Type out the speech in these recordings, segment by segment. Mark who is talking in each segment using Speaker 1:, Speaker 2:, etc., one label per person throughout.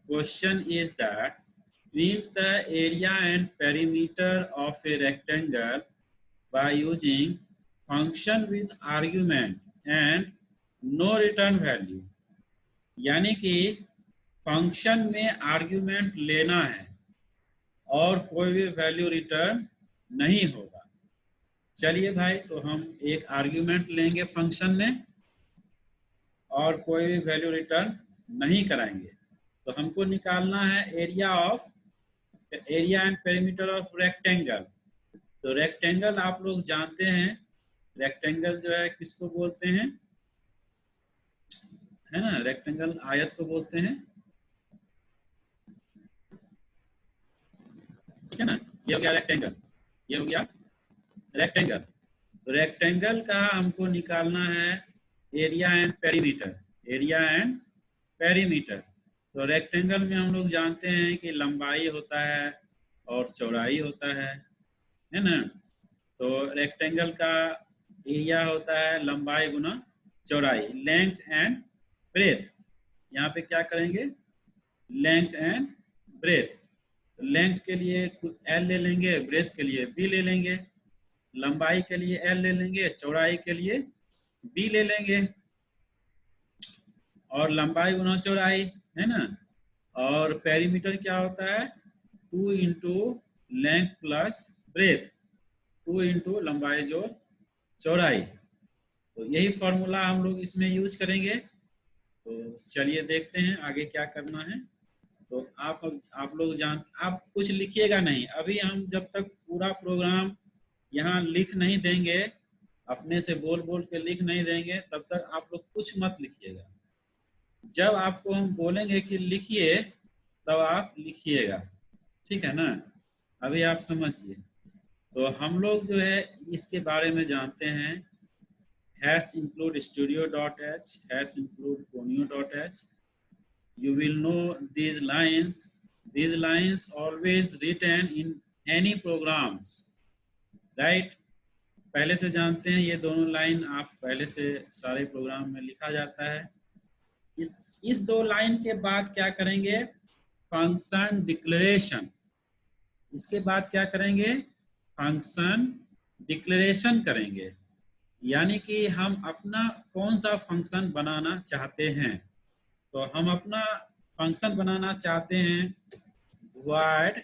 Speaker 1: question is that print the area and perimeter of a rectangle by using function with argument and no return value। यानी कि function में argument लेना है और कोई भी वैल्यू रिटर्न नहीं होगा। चलिए भाई, तो हम एक आर्ग्यूमेंट लेंगे फंक्शन में और कोई भी वैल्यू रिटर्न नहीं कराएंगे। तो हमको निकालना है area and perimeter of rectangle. तो रेक्टेंगल आप लोग जानते हैं, रेक्टेंगल जो है किसको बोलते हैं, है ना, रेक्टेंगल आयत को बोलते हैं, ठीक है ना। ये हो गया रेक्टेंगल, ये हो गया रेक्टेंगल। तो रेक्टेंगल का हमको निकालना है area and perimeter, area and perimeter. तो रेक्टेंगल में हम लोग जानते हैं कि लंबाई होता है और चौड़ाई होता है ना। तो रेक्टेंगल का एरिया होता है लंबाई गुना चौड़ाई, लेंथ एंड ब्रेथ। यहाँ पे क्या करेंगे, लेंथ एंड ब्रेथ। लेंथ के लिए एल ले लेंगे, ब्रेथ के लिए बी ले लेंगे, लंबाई के लिए एल ले लेंगे, चौड़ाई के लिए बी ले लेंगे। और लंबाई गुना चौड़ाई, है ना। और पेरीमीटर क्या होता है, 2 into length plus breadth, 2 into लंबाई जो चौड़ाई। तो यही फॉर्मूला हम लोग इसमें यूज करेंगे। तो चलिए देखते हैं आगे क्या करना है। तो आप लोग आप कुछ लिखिएगा नहीं अभी, हम जब तक पूरा प्रोग्राम यहाँ लिख नहीं देंगे, अपने से बोल बोल के लिख नहीं देंगे, तब तक आप लोग कुछ मत लिखिएगा। जब आपको हम बोलेंगे कि लिखिए तब आप लिखिएगा, ठीक है ना। अभी आप समझिए। तो हम लोग जो है इसके बारे में जानते हैं, hash include studio.h, hash include conio.h। you will know these lines always written in any programs, right। पहले से जानते हैं, ये दोनों लाइन आप पहले से सारे प्रोग्राम में लिखा जाता है। इस दो लाइन के बाद क्या करेंगे, फंक्शन डिक्लेरेशन। इसके बाद क्या करेंगे, फंक्शन डिक्लेरेशन करेंगे। यानी कि हम अपना कौन सा फंक्शन बनाना चाहते हैं। तो हम अपना फंक्शन बनाना चाहते हैं void,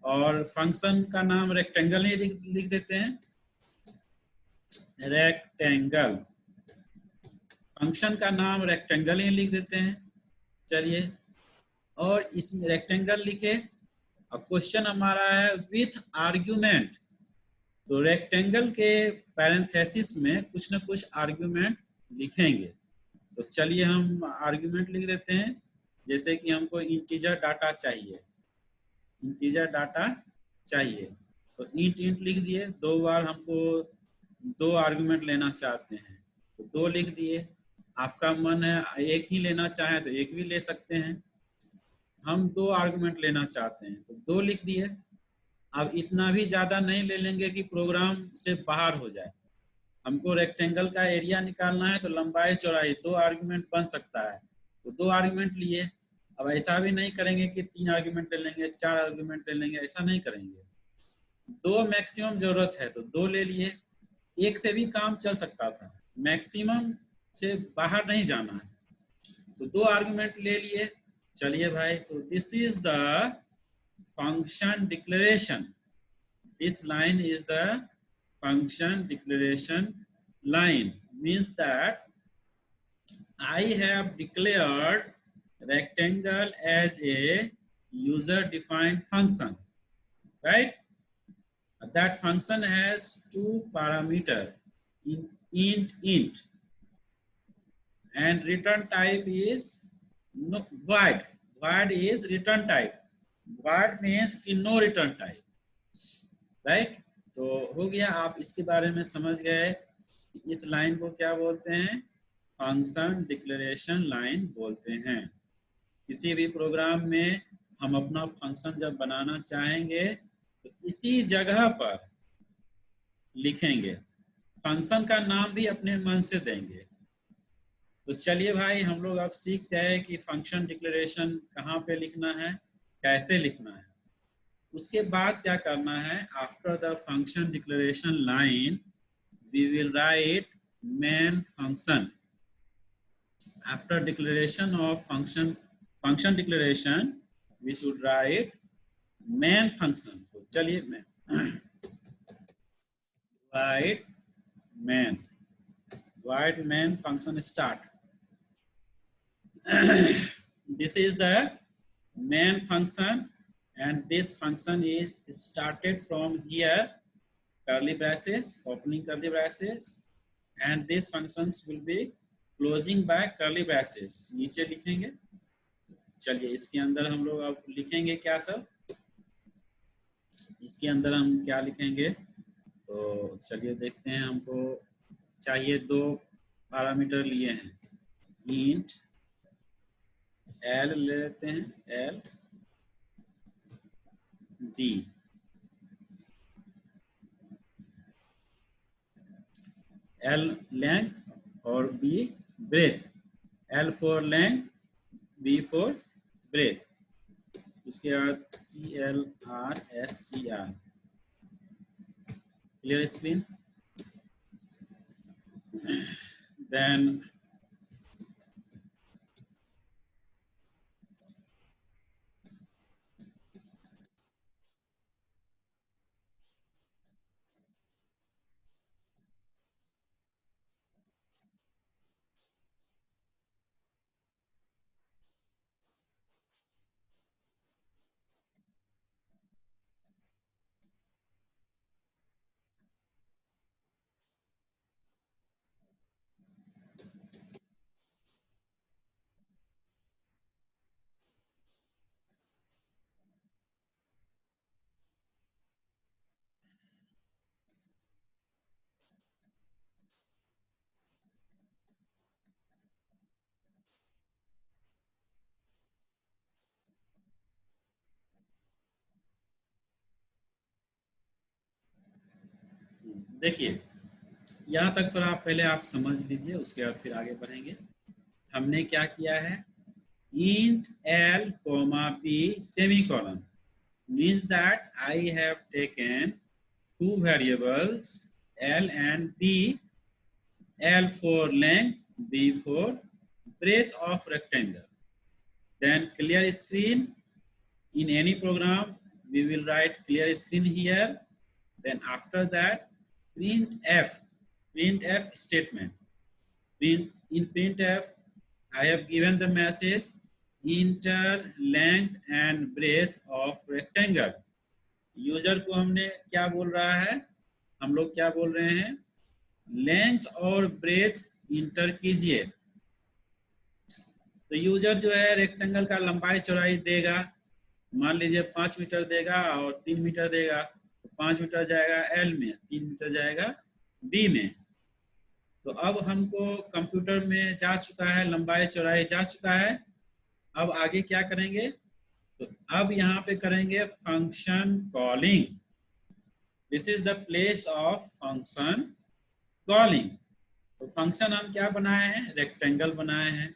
Speaker 1: और फंक्शन का नाम रेक्टेंगल ही लिख देते हैं, रेक्टेंगल। फंक्शन का नाम रेक्टेंगल ही लिख देते हैं। चलिए, और इसमें रेक्टेंगल लिखे, और क्वेश्चन हमारा है विथ आर्ग्यूमेंट। तो रेक्टेंगल के पैरेंथेसिस में कुछ न कुछ आर्ग्यूमेंट लिखेंगे। तो चलिए हम आर्ग्यूमेंट लिख देते हैं। जैसे कि हमको इंटीजर डाटा चाहिए, इंटीजर डाटा चाहिए, तो इंट लिख दिए। 2 बार हमको 2 आर्ग्यूमेंट लेना चाहते हैं, तो 2 लिख दिए। आपका मन है एक ही लेना चाहे तो एक भी ले सकते हैं। हम 2 आर्गुमेंट लेना चाहते हैं तो 2 लिख दिए। अब इतना भी ज़्यादा नहीं ले लेंगे कि प्रोग्राम से बाहर हो जाए। हमको रेक्टेंगल का एरिया निकालना है, तो लंबाई चौड़ाई 2 आर्गुमेंट बन सकता है, तो 2 आर्गुमेंट लिए। अब ऐसा भी नहीं करेंगे कि 3 आर्गुमेंट ले लेंगे, 4 आर्गुमेंट ले लेंगे, ऐसा नहीं करेंगे। 2 मैक्सिमम जरूरत है तो 2 ले लिए। एक से भी काम चल सकता था, मैक्सिमम से बाहर नहीं जाना है, तो 2 आर्गुमेंट ले लिए। चलिए भाई, तो this is the function declaration. This line is the function declaration line, means that I have declared rectangle as a user defined function, right? That function has 2 parameters, int and return type is void. Void is return type. Void means कि no return type, right? तो हो गया, आप इसके बारे में समझ गए। इस लाइन को क्या बोलते हैं, फंक्शन डिक्लेरेशन लाइन बोलते हैं। किसी भी प्रोग्राम में हम अपना फंक्शन जब बनाना चाहेंगे तो इसी जगह पर लिखेंगे। फंक्शन का नाम भी अपने मन से देंगे, तो चलिए भाई हम लोग अब सीख गए कि फंक्शन डिक्लेरेशन कहाँ पे लिखना है, कैसे लिखना है। उसके बाद क्या करना है, after the function declaration line we will write main function. After declaration of function declaration we should write main function. तो चलिए मैं write main, write main function start. This is the main function and this function is started from here, curly braces, opening curly braces, and these functions will be closing by curly braces। नीचे लिखेंगे। चलिए इसके अंदर हम लोग अब लिखेंगे क्या सब, इसके अंदर हम क्या लिखेंगे, तो चलिए देखते हैं। हमको चाहिए दो पैरामीटर लिए हैं, इंट एल ले लेते हैं, एल डी, एल लेंथ और B breadth, L for length, B for breadth. उसके बाद C L R S C R. Clear screen? Then देखिए यहाँ तक थोड़ा पहले आप समझ लीजिए, उसके बाद फिर आगे बढ़ेंगे। हमने क्या किया है, int l comma p semicolon means that I have taken two variables l and b, l for length, b for breadth of rectangle. Then clear screen, in any program we will write clear screen here. Then after that printf statement. In printf I have given the message enter length and breadth of rectangle। User को हमने क्या बोल रहा है, हम लोग क्या बोल रहे हैं, लेंथ और ब्रेथ इंटर कीजिए। तो यूजर जो है रेक्टेंगल का लंबाई चौड़ाई देगा, मान लीजिए 5 मीटर देगा और 3 मीटर देगा, तो 5 मीटर जाएगा एल में, 3 मीटर जाएगा बी में। तो अब हमको कंप्यूटर में जा चुका है, लंबाई चौड़ाई जा चुका है। अब आगे क्या करेंगे, तो अब यहाँ पे करेंगे function calling. This is the place of function calling. तो फंक्शन हम क्या बनाए हैं, रेक्टेंगल बनाए हैं,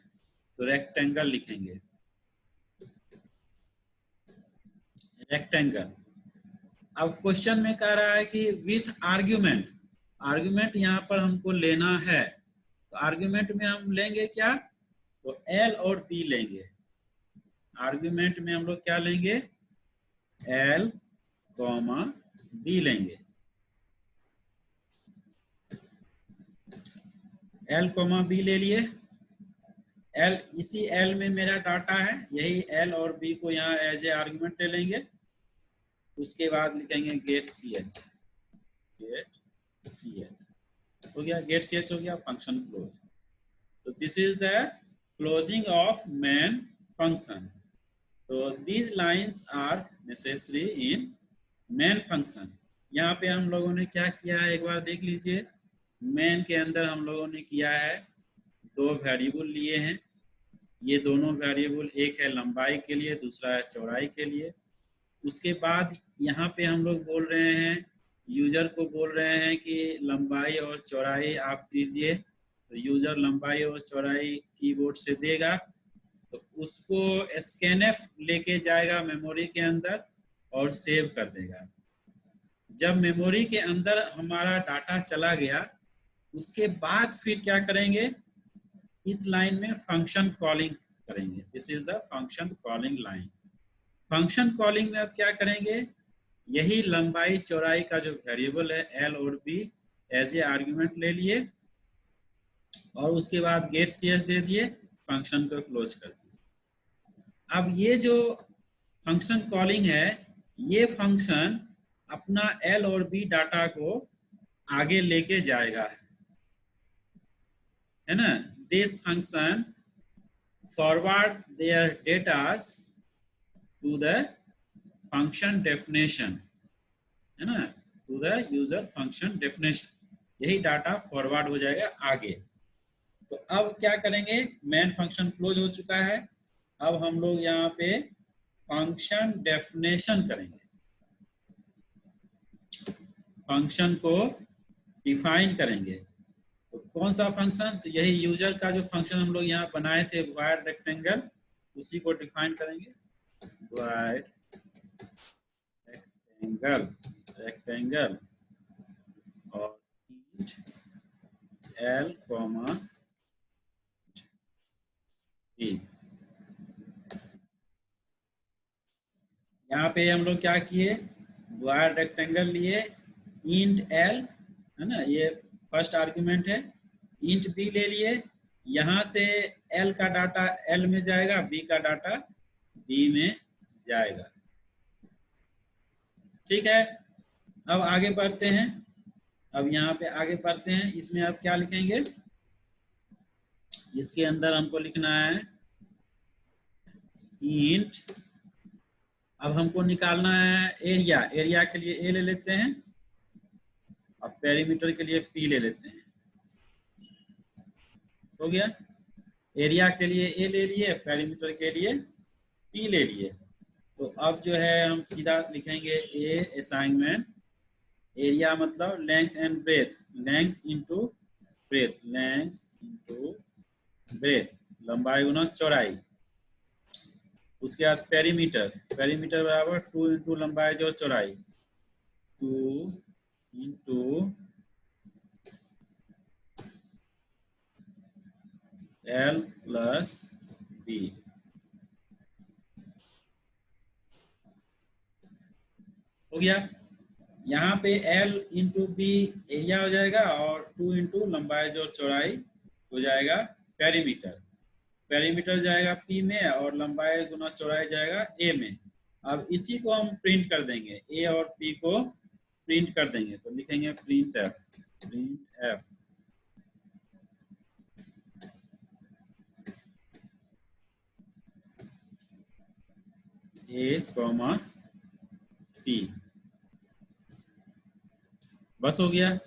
Speaker 1: तो रेक्टेंगल लिखेंगे, रेक्टेंगल। अब क्वेश्चन में कह रहा है कि विथ आर्ग्यूमेंट, आर्ग्यूमेंट यहाँ पर हमको लेना है। तो आर्ग्यूमेंट में हम लेंगे क्या, तो एल और बी लेंगे। आर्ग्यूमेंट में हम लोग क्या लेंगे, एल कॉमा बी लेंगे। एल कॉमा बी ले लिए। एल, इसी एल में मेरा डाटा है, यही एल और बी को यहाँ एज ए आर्ग्यूमेंट ले लेंगे। उसके बाद लिखेंगे get C H, get C H हो गया, गेट सी एच हो गया, फंक्शन क्लोज। तो this is the closing of main function. तो these lines are necessary in main function. यहाँ पे हम लोगों ने क्या किया है, एक बार देख लीजिए। मेन के अंदर हम लोगों ने किया है, दो वेरिएबल लिए हैं। ये दोनों वेरिएबल, एक है लंबाई के लिए, दूसरा है चौड़ाई के लिए। उसके बाद यहाँ पे हम लोग बोल रहे हैं, यूजर को बोल रहे हैं कि लंबाई और चौड़ाई आप दीजिए। तो यूजर लंबाई और चौड़ाई कीबोर्ड से देगा, तो उसको स्कैनएफ लेके जाएगा मेमोरी के अंदर और सेव कर देगा। जब मेमोरी के अंदर हमारा डाटा चला गया, उसके बाद फिर क्या करेंगे, इस लाइन में फंक्शन कॉलिंग करेंगे। This is the function calling line. Function calling में अब क्या करेंगे, यही लंबाई चौड़ाई का जो वेरिएबल है एल और बी एज ए आर्गुमेंट ले लिए और उसके बाद गेट सीएस दे दिए, फंक्शन को क्लोज कर दिए। अब ये जो फंक्शन कॉलिंग है, ये फंक्शन अपना एल और बी डाटा को आगे लेके जाएगा, है ना। This function forward their datas to the function definition, है ना, to the user function definition. यही डाटा फॉरवर्ड हो जाएगा आगे। तो अब क्या करेंगे, मेन फंक्शन क्लोज हो चुका है, अब हम लोग यहाँ पे फंक्शन डेफिनेशन करेंगे, फंक्शन को डिफाइन करेंगे। तो कौन सा फंक्शन, तो यही यूजर का जो फंक्शन हम लोग यहाँ बनाए थे वाइड रेक्टेंगल, उसी को डिफाइन करेंगे। वाइड रेक्टेंगल और एल कॉमा बी। यहाँ पे हम लोग क्या किए, वाइड रेक्टेंगल लिए, इंट एल, है ना, ये फर्स्ट आर्गुमेंट है, इंट बी ले लिए, यहाँ से एल का डाटा एल में जाएगा, बी का डाटा बी में जाएगा। ठीक है, अब आगे बढ़ते हैं। अब यहाँ पे आगे बढ़ते हैं, इसमें अब क्या लिखेंगे, इसके अंदर हमको लिखना है इंट, अब हमको निकालना है एरिया, एरिया के लिए ए ले लेते हैं, अब पेरीमीटर के लिए पी ले लेते हैं। हो गया, एरिया के लिए ए ले लिए, पेरीमीटर के लिए पी ले लिए। तो अब जो है हम सीधा लिखेंगे ए असाइनमेंट, एरिया मतलब length and breadth, length into breadth, length into breadth, लंबाई गुना चौड़ाई। उसके बाद पेरीमीटर, पेरीमीटर बराबर 2 इंटू लंबाई जो चौड़ाई, 2 इंटू एल प्लस बी। हो गया, यहाँ पे L इंटू बी एरिया हो जाएगा और 2 इंटू लंबाई जो चौड़ाई हो जाएगा पेरीमीटर, पेरीमीटर जाएगा P में और लंबाई गुना चौड़ाई जाएगा A में। अब इसी को हम प्रिंट कर देंगे, A और P को प्रिंट कर देंगे, तो लिखेंगे print F, print F A comma P। बस हो गया,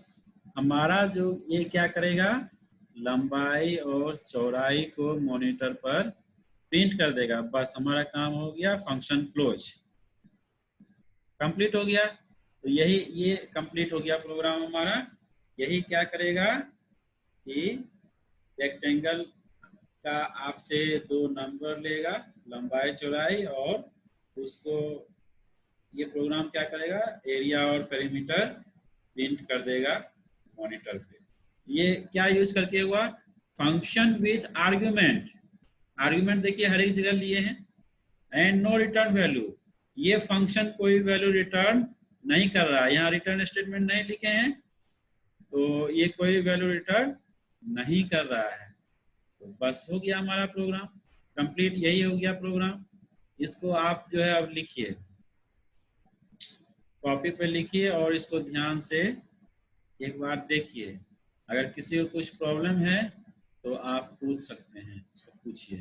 Speaker 1: हमारा जो ये क्या करेगा, लंबाई और चौड़ाई को मॉनिटर पर प्रिंट कर देगा। बस हमारा काम हो गया, फंक्शन क्लोज कंप्लीट हो गया। तो यही ये कंप्लीट हो गया प्रोग्राम हमारा। यही क्या करेगा कि रेक्टेंगल का आपसे 2 नंबर लेगा, लंबाई चौड़ाई, और उसको ये प्रोग्राम क्या करेगा, एरिया और पेरीमीटर प्रिंट कर देगा मॉनिटर पे। ये क्या यूज करके हुआ, फंक्शन विथ आर्गुमेंट। आर्गुमेंट देखिए हर एक जगह लिए हैं, एंड नो रिटर्न वैल्यू, ये फंक्शन कोई वैल्यू रिटर्न नहीं कर रहा है, यहाँ रिटर्न स्टेटमेंट नहीं लिखे हैं, तो ये कोई वैल्यू रिटर्न नहीं कर रहा है। तो बस हो गया हमारा प्रोग्राम कंप्लीट, यही हो गया प्रोग्राम। इसको आप जो है अब लिखिए, कॉपी पे लिखिए और इसको ध्यान से एक बार देखिए। अगर किसी को कुछ प्रॉब्लम है तो आप पूछ सकते हैं, उसको पूछिए।